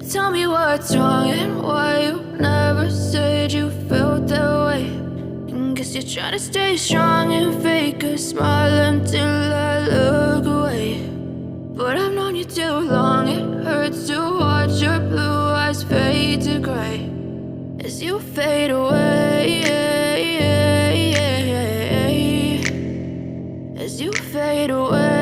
Tell me what's wrong and why you never said you felt that way. And guess you're trying to stay strong and fake a smile until I look away. But I've known you too long, it hurts to watch your blue eyes fade to gray as you fade away, as you fade away.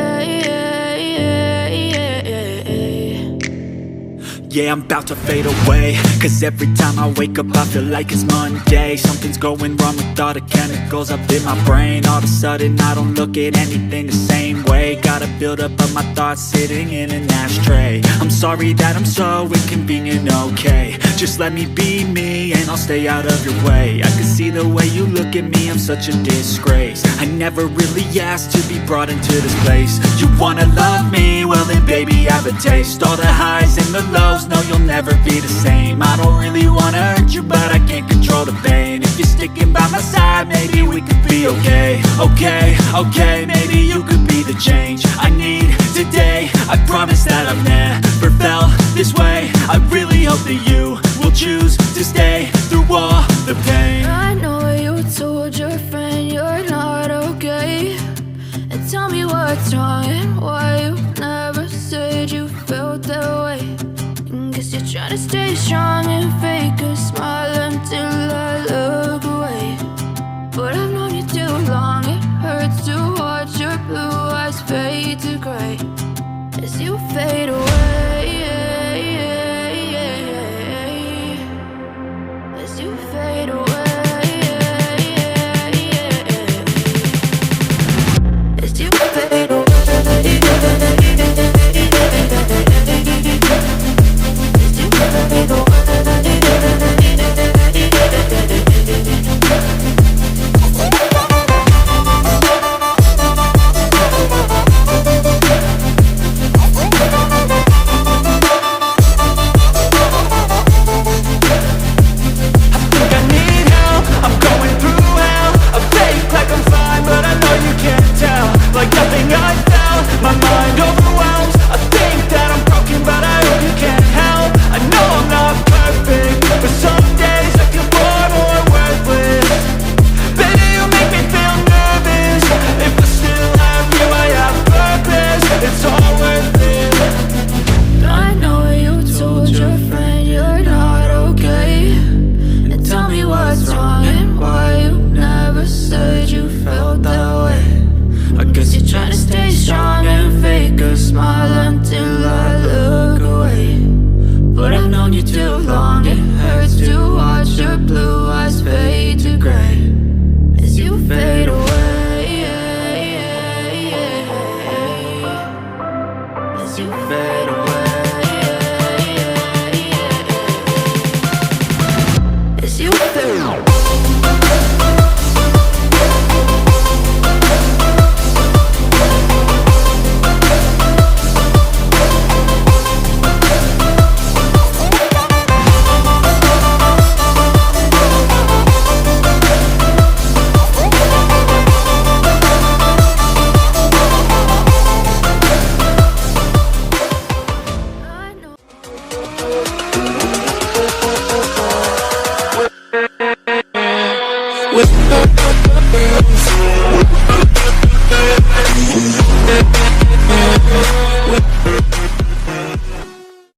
Yeah, I'm about to fade away, cause every time I wake up I feel like it's Monday. Something's going wrong with all the chemicals up in my brain. All of a sudden I don't look at anything the same way. Got a buildup of my thoughts sitting in an ashtray. I'm sorry that I'm so inconvenient, okay. Just let me be me and I'll stay out of your way. I can see the way you look at me, I'm such a disgrace. I never really asked to be brought into this place. You wanna love me? Well then baby have a taste. All the highs and the lows, no, you'll never be the same. I don't really wanna hurt you, but I can't control the pain. If you're sticking by my side, maybe we could be okay. Okay, maybe you could be the change I need today. I promise that I've never felt this way. I really hope that you will choose to stay through all the pain. I know you told your friend you're not okay. And tell me what's wrong and why you never said you felt that way. Guess you're trying to stay strong and fake a smile until I look away. But I've known you too long, it hurts to watch your blue eyes fade to gray as you fade away.